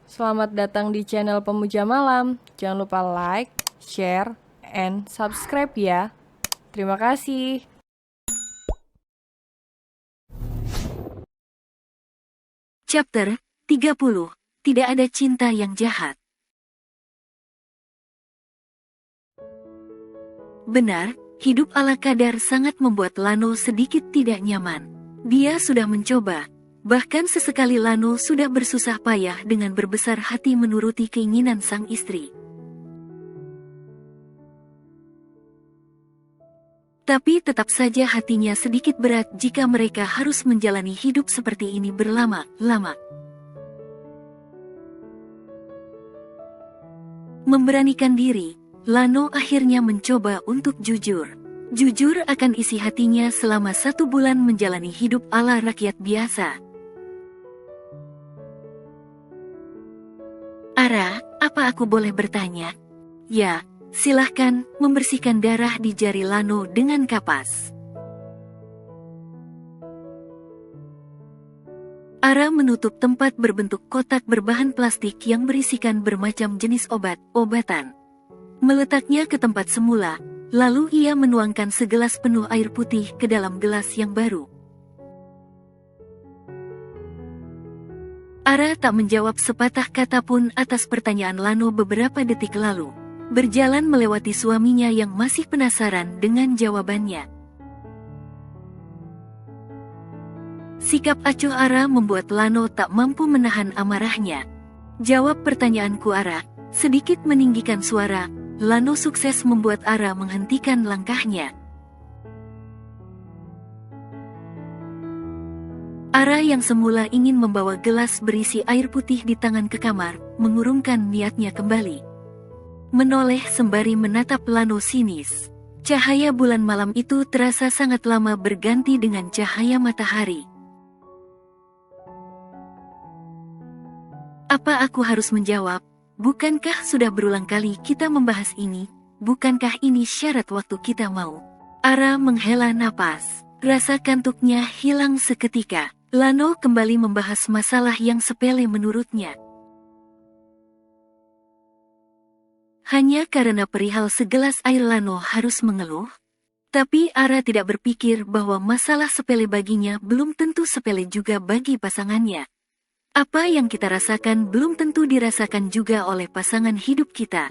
Selamat datang di channel Pemuja Malam. Jangan lupa like, share, and subscribe ya. Terima kasih. Chapter 30. Tidak ada cinta yang jahat. Benar, hidup ala kadar sangat membuat Lano sedikit tidak nyaman. Dia sudah mencoba, bahkan sesekali Lano sudah bersusah payah dengan berbesar hati menuruti keinginan sang istri. Tapi tetap saja hatinya sedikit berat jika mereka harus menjalani hidup seperti ini berlama-lama. Memberanikan diri, Lano akhirnya mencoba untuk jujur. Jujur akan isi hatinya selama 1 bulan menjalani hidup ala rakyat biasa. Ara, apa aku boleh bertanya? Ya, silahkan, membersihkan darah di jari Lano dengan kapas. Ara menutup tempat berbentuk kotak berbahan plastik yang berisikan bermacam jenis obat-obatan. Meletaknya ke tempat semula, lalu ia menuangkan segelas penuh air putih ke dalam gelas yang baru. Ara tak menjawab sepatah kata pun atas pertanyaan Lano beberapa detik lalu, berjalan melewati suaminya yang masih penasaran dengan jawabannya. Sikap acuh Ara membuat Lano tak mampu menahan amarahnya. Jawab pertanyaanku Ara, sedikit meninggikan suara. Lano sukses membuat Ara menghentikan langkahnya. Ara yang semula ingin membawa gelas berisi air putih di tangan ke kamar, mengurungkan niatnya kembali. Menoleh sembari menatap Lano sinis. Cahaya bulan malam itu terasa sangat lama berganti dengan cahaya matahari. Apa aku harus menjawab? Bukankah sudah berulang kali kita membahas ini? Bukankah ini syarat waktu kita mau? Ara menghela napas. Rasa kantuknya hilang seketika. Lano kembali membahas masalah yang sepele menurutnya. Hanya karena perihal segelas air Lano harus mengeluh. Tapi Ara tidak berpikir bahwa masalah sepele baginya belum tentu sepele juga bagi pasangannya. Apa yang kita rasakan belum tentu dirasakan juga oleh pasangan hidup kita.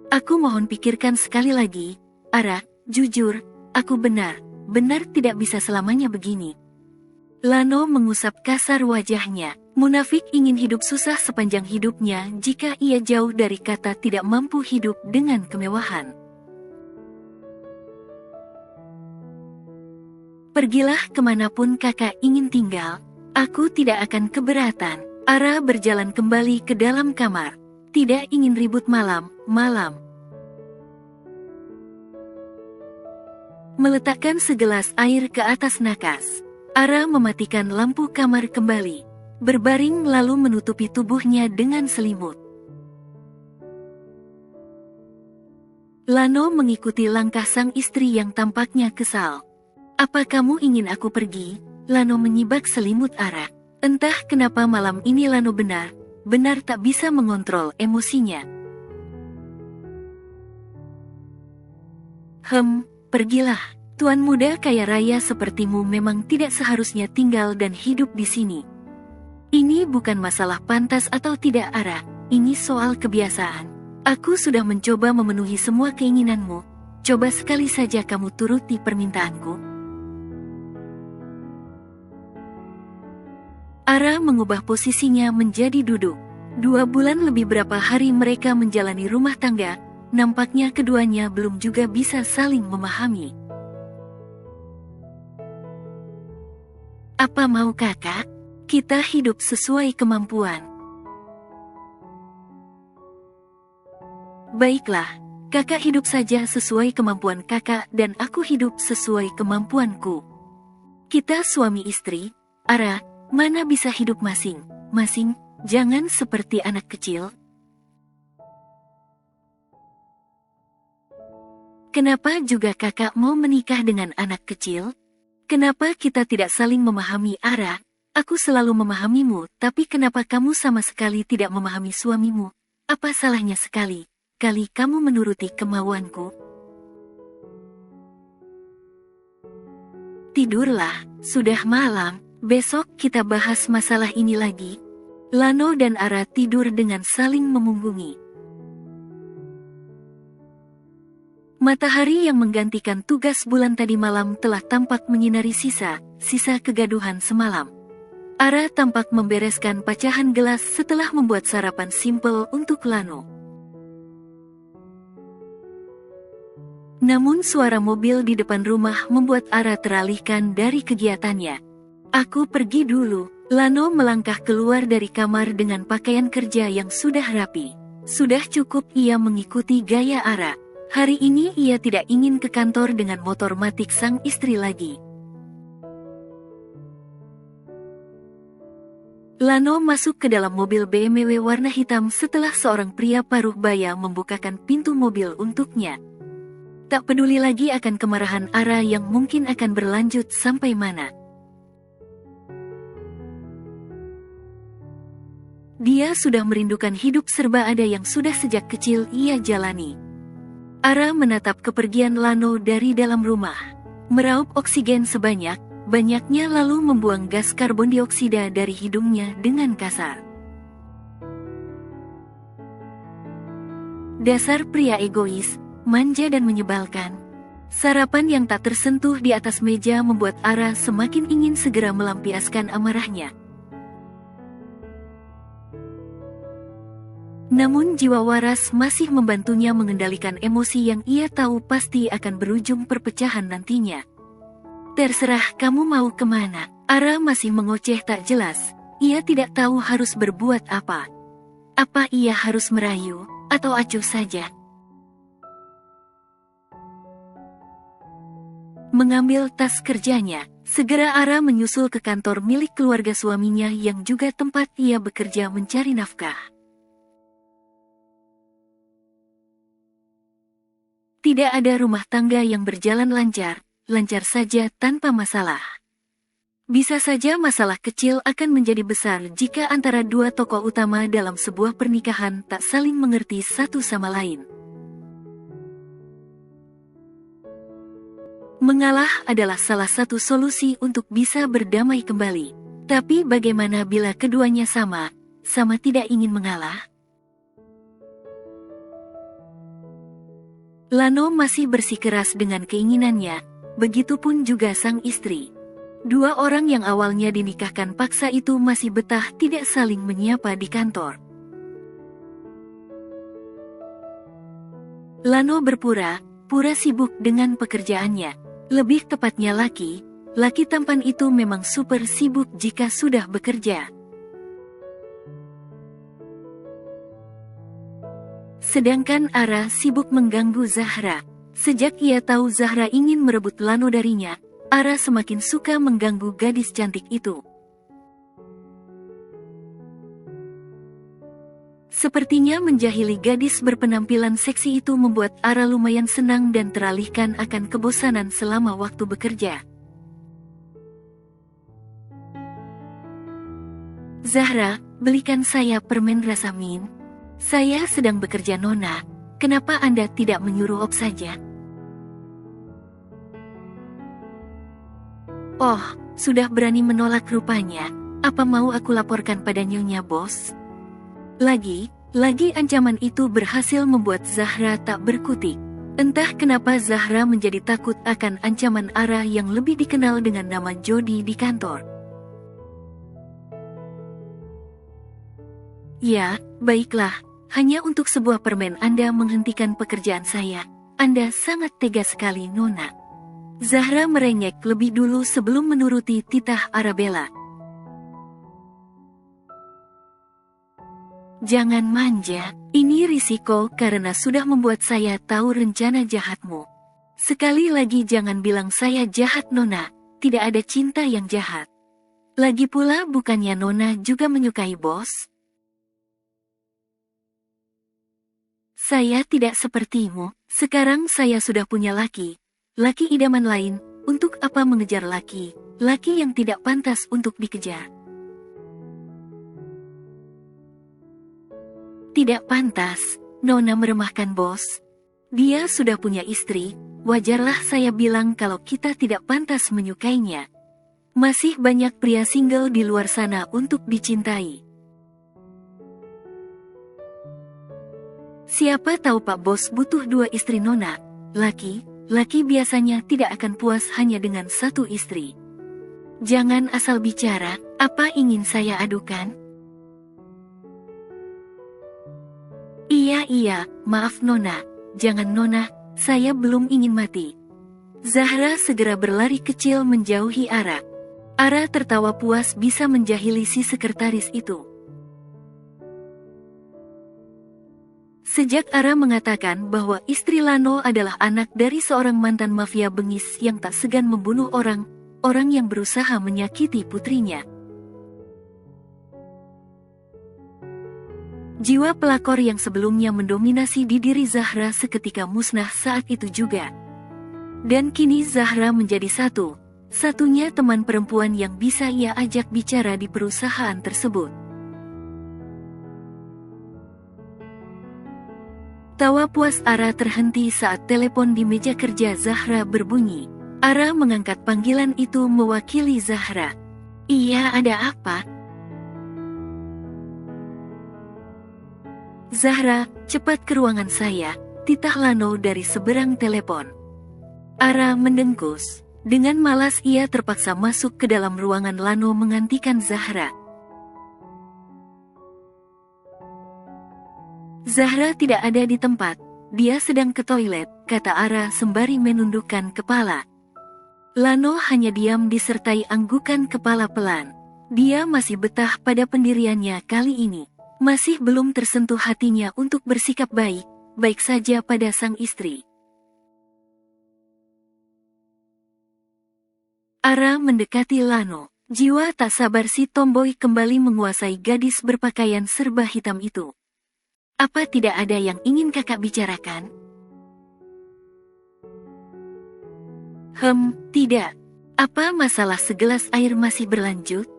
Aku mohon pikirkan sekali lagi, Ara, jujur, aku benar tidak bisa selamanya begini. Lano mengusap kasar wajahnya. Munafik ingin hidup susah sepanjang hidupnya jika ia jauh dari kata tidak mampu hidup dengan kemewahan. Pergilah kemanapun kakak ingin tinggal, aku tidak akan keberatan. Ara berjalan kembali ke dalam kamar. Tidak ingin ribut malam. Meletakkan segelas air ke atas nakas. Ara mematikan lampu kamar kembali. Berbaring lalu menutupi tubuhnya dengan selimut. Lano mengikuti langkah sang istri yang tampaknya kesal. Apa kamu ingin aku pergi? Lano menyibak selimut Ara. Entah kenapa malam ini Lano benar tak bisa mengontrol emosinya. Pergilah. Tuan muda kaya raya sepertimu memang tidak seharusnya tinggal dan hidup di sini. Ini bukan masalah pantas atau tidak Ara, ini soal kebiasaan. Aku sudah mencoba memenuhi semua keinginanmu. Coba sekali saja kamu turuti permintaanku. Ara mengubah posisinya menjadi duduk. 2 bulan lebih berapa hari mereka menjalani rumah tangga, nampaknya keduanya belum juga bisa saling memahami. Apa mau kakak? Kita hidup sesuai kemampuan. Baiklah, kakak hidup saja sesuai kemampuan kakak dan aku hidup sesuai kemampuanku. Kita suami istri, Ara. Mana bisa hidup masing-masing, jangan seperti anak kecil. Kenapa juga kakak mau menikah dengan anak kecil? Kenapa kita tidak saling memahami, Ara? Aku selalu memahamimu, tapi kenapa kamu sama sekali tidak memahami suamimu? Apa salahnya sekali kali kamu menuruti kemauanku? Tidurlah, sudah malam, besok kita bahas masalah ini lagi. Lano dan Ara tidur dengan saling memunggungi. Matahari yang menggantikan tugas bulan tadi malam telah tampak menyinari sisa kegaduhan semalam. Ara tampak membereskan pecahan gelas setelah membuat sarapan simpel untuk Lano. Namun suara mobil di depan rumah membuat Ara teralihkan dari kegiatannya. Aku pergi dulu. Lano melangkah keluar dari kamar dengan pakaian kerja yang sudah rapi. Sudah cukup ia mengikuti gaya Ara. Hari ini ia tidak ingin ke kantor dengan motor matic sang istri lagi. Lano masuk ke dalam mobil BMW warna hitam setelah seorang pria paruh baya membukakan pintu mobil untuknya. Tak peduli lagi akan kemarahan Ara yang mungkin akan berlanjut sampai mana. Dia sudah merindukan hidup serba ada yang sudah sejak kecil ia jalani. Ara menatap kepergian Lano dari dalam rumah. Meraup oksigen sebanyak-banyaknya lalu membuang gas karbon dioksida dari hidungnya dengan kasar. Dasar pria egois, manja dan menyebalkan. Sarapan yang tak tersentuh di atas meja membuat Ara semakin ingin segera melampiaskan amarahnya. Namun jiwa waras masih membantunya mengendalikan emosi yang ia tahu pasti akan berujung perpecahan nantinya. Terserah kamu mau kemana. Ara masih mengoceh tak jelas. Ia tidak tahu harus berbuat apa. Apa ia harus merayu, atau acuh saja? Mengambil tas kerjanya, segera Ara menyusul ke kantor milik keluarga suaminya yang juga tempat ia bekerja mencari nafkah. Tidak ada rumah tangga yang berjalan lancar saja tanpa masalah. Bisa saja masalah kecil akan menjadi besar jika antara dua tokoh utama dalam sebuah pernikahan tak saling mengerti satu sama lain. Mengalah adalah salah satu solusi untuk bisa berdamai kembali. Tapi bagaimana bila keduanya sama tidak ingin mengalah? Lano masih bersikeras dengan keinginannya, begitupun juga sang istri. Dua orang yang awalnya dinikahkan paksa itu masih betah tidak saling menyapa di kantor. Lano berpura-pura sibuk dengan pekerjaannya. Lebih tepatnya laki tampan itu memang super sibuk jika sudah bekerja. Sedangkan Ara sibuk mengganggu Zahra. Sejak ia tahu Zahra ingin merebut Lano darinya, Ara semakin suka mengganggu gadis cantik itu. Sepertinya menjahili gadis berpenampilan seksi itu membuat Ara lumayan senang dan teralihkan akan kebosanan selama waktu bekerja. Zahra, belikan saya permen rasa mint. Saya sedang bekerja Nona, kenapa Anda tidak menyuruh Op saja? Oh, sudah berani menolak rupanya. Apa mau aku laporkan pada Nyonya Bos? Lagi ancaman itu berhasil membuat Zahra tak berkutik. Entah kenapa Zahra menjadi takut akan ancaman Ara yang lebih dikenal dengan nama Jody di kantor. Ya, baiklah. Hanya untuk sebuah permen Anda menghentikan pekerjaan saya. Anda sangat tega sekali, Nona. Zahra merengek lebih dulu sebelum menuruti titah Arabella. Jangan manja, ini risiko karena sudah membuat saya tahu rencana jahatmu. Sekali lagi jangan bilang saya jahat, Nona. Tidak ada cinta yang jahat. Lagi pula bukannya Nona juga menyukai Bos? Saya tidak sepertimu, sekarang saya sudah punya laki idaman lain, Untuk apa mengejar laki yang tidak pantas untuk dikejar? Tidak pantas, Nona meremahkan bos. Dia sudah punya istri, wajarlah saya bilang kalau kita tidak pantas menyukainya. Masih banyak pria single di luar sana untuk dicintai. Siapa tahu Pak Bos butuh 2 istri Nona. Laki biasanya tidak akan puas hanya dengan 1 istri. Jangan asal bicara, apa ingin saya adukan? Iya, maaf Nona. Jangan Nona, saya belum ingin mati. Zahra segera berlari kecil menjauhi Ara. Ara tertawa puas bisa menjahili si sekretaris itu. Sejak Ara mengatakan bahwa istri Lano adalah anak dari seorang mantan mafia bengis yang tak segan membunuh orang yang berusaha menyakiti putrinya. Jiwa pelakor yang sebelumnya mendominasi di diri Zahra seketika musnah saat itu juga. Dan kini Zahra menjadi satunya teman perempuan yang bisa ia ajak bicara di perusahaan tersebut. Tawa puas Ara terhenti saat telepon di meja kerja Zahra berbunyi. Ara mengangkat panggilan itu mewakili Zahra. Iya, ada apa? Zahra, cepat ke ruangan saya, titah Lano dari seberang telepon. Ara mendengkus. Dengan malas ia terpaksa masuk ke dalam ruangan Lano mengantikan Zahra. Zahra tidak ada di tempat, dia sedang ke toilet, kata Ara sembari menundukkan kepala. Lano hanya diam disertai anggukan kepala pelan. Dia masih betah pada pendiriannya kali ini. Masih belum tersentuh hatinya untuk bersikap baik saja pada sang istri. Ara mendekati Lano. Jiwa tak sabar si tomboy kembali menguasai gadis berpakaian serba hitam itu. Apa tidak ada yang ingin kakak bicarakan? Tidak. Apa masalah segelas air masih berlanjut?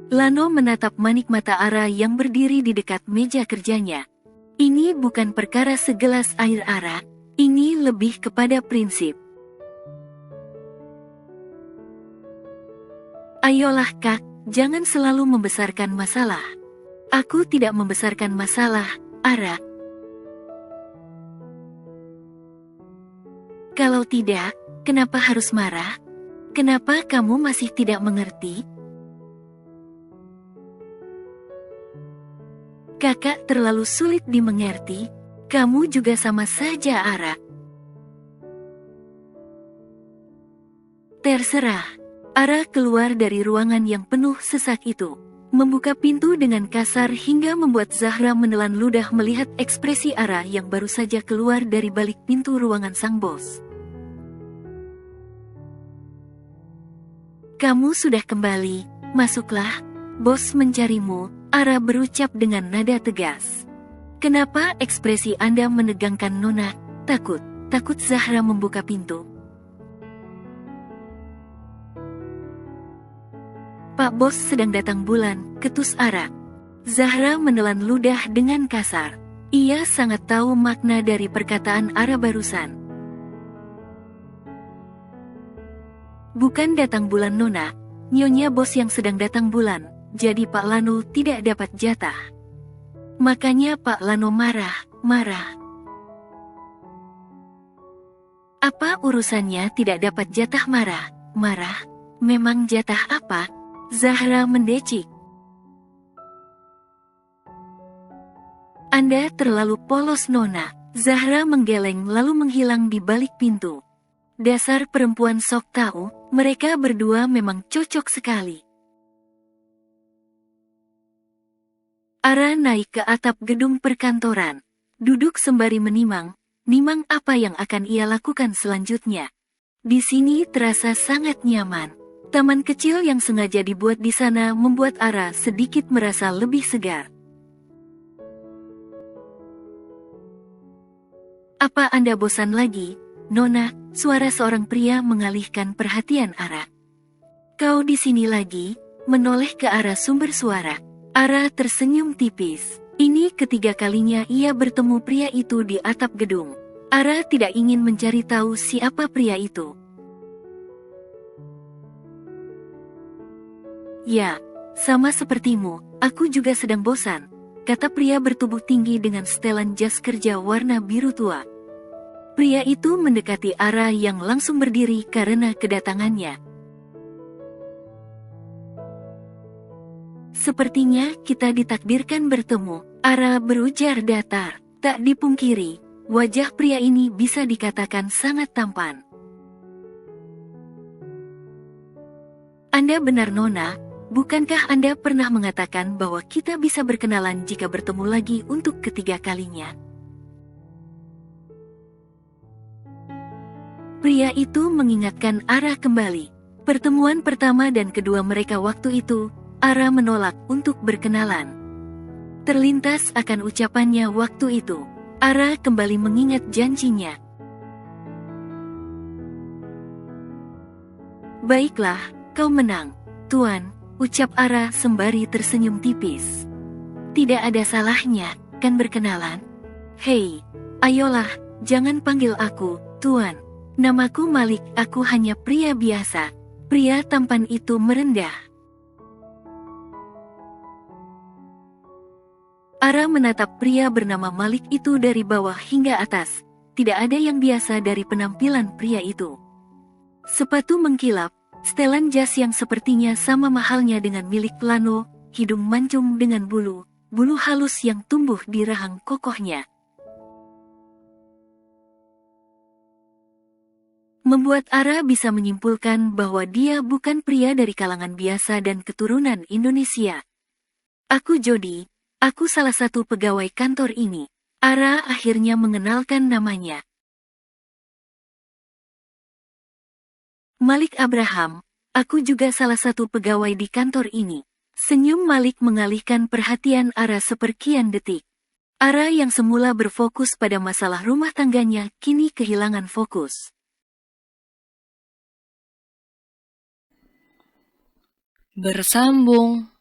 Lano menatap manik mata Ara yang berdiri di dekat meja kerjanya. Ini bukan perkara segelas air Ara, ini lebih kepada prinsip. Ayolah Kak, jangan selalu membesarkan masalah. Aku tidak membesarkan masalah, Ara. Kalau tidak, kenapa harus marah? Kenapa kamu masih tidak mengerti? Kakak terlalu sulit dimengerti. Kamu juga sama saja, Ara. Terserah. Ara keluar dari ruangan yang penuh sesak itu. Membuka pintu dengan kasar hingga membuat Zahra menelan ludah melihat ekspresi Ara yang baru saja keluar dari balik pintu ruangan sang bos. Kamu sudah kembali, masuklah. Bos mencarimu, Ara berucap dengan nada tegas. Kenapa ekspresi Anda menegangkan Nona? Takut Zahra membuka pintu. Pak Bos sedang datang bulan, ketus Ara. Zahra menelan ludah dengan kasar. Ia sangat tahu makna dari perkataan Ara barusan. Bukan datang bulan Nona, Nyonya Bos yang sedang datang bulan, jadi Pak Lano tidak dapat jatah. Makanya Pak Lano marah. Apa urusannya tidak dapat jatah marah? Memang jatah apa? Zahra mendecik. Anda terlalu polos Nona. Zahra menggeleng lalu menghilang di balik pintu. Dasar perempuan sok tahu, mereka berdua memang cocok sekali. Ara naik ke atap gedung perkantoran. Duduk sembari menimang apa yang akan ia lakukan selanjutnya. Di sini terasa sangat nyaman. Taman kecil yang sengaja dibuat di sana membuat Ara sedikit merasa lebih segar. Apa Anda bosan lagi, Nona? Suara seorang pria mengalihkan perhatian Ara. Kau di sini lagi? Menoleh ke arah sumber suara. Ara tersenyum tipis. Ini ketiga kalinya ia bertemu pria itu di atap gedung. Ara tidak ingin mencari tahu siapa pria itu. Ya, sama sepertimu, aku juga sedang bosan, kata pria bertubuh tinggi dengan setelan jas kerja warna biru tua. Pria itu mendekati Ara yang langsung berdiri karena kedatangannya. Sepertinya kita ditakdirkan bertemu, Ara berujar datar. Tak dipungkiri, wajah pria ini bisa dikatakan sangat tampan. Anda benar Nona, bukankah Anda pernah mengatakan bahwa kita bisa berkenalan jika bertemu lagi untuk ketiga kalinya? Pria itu mengingatkan Ara kembali. Pertemuan pertama dan kedua mereka waktu itu, Ara menolak untuk berkenalan. Terlintas akan ucapannya waktu itu. Ara kembali mengingat janjinya. Baiklah, kau menang, Tuan, ucap Ara sembari tersenyum tipis. Tidak ada salahnya, kan berkenalan? Hei, ayolah, jangan panggil aku, Tuan. Namaku Malik, aku hanya pria biasa. Pria tampan itu merendah. Ara menatap pria bernama Malik itu dari bawah hingga atas. Tidak ada yang biasa dari penampilan pria itu. Sepatu mengkilap, setelan jas yang sepertinya sama mahalnya dengan milik Lano, hidung mancung dengan bulu halus yang tumbuh di rahang kokohnya. Membuat Ara bisa menyimpulkan bahwa dia bukan pria dari kalangan biasa dan keturunan Indonesia. Aku Jody, aku salah satu pegawai kantor ini. Ara akhirnya mengenalkan namanya. Malik Abraham, aku juga salah satu pegawai di kantor ini. Senyum Malik mengalihkan perhatian Ara seperkian detik. Ara yang semula berfokus pada masalah rumah tangganya kini kehilangan fokus. Bersambung.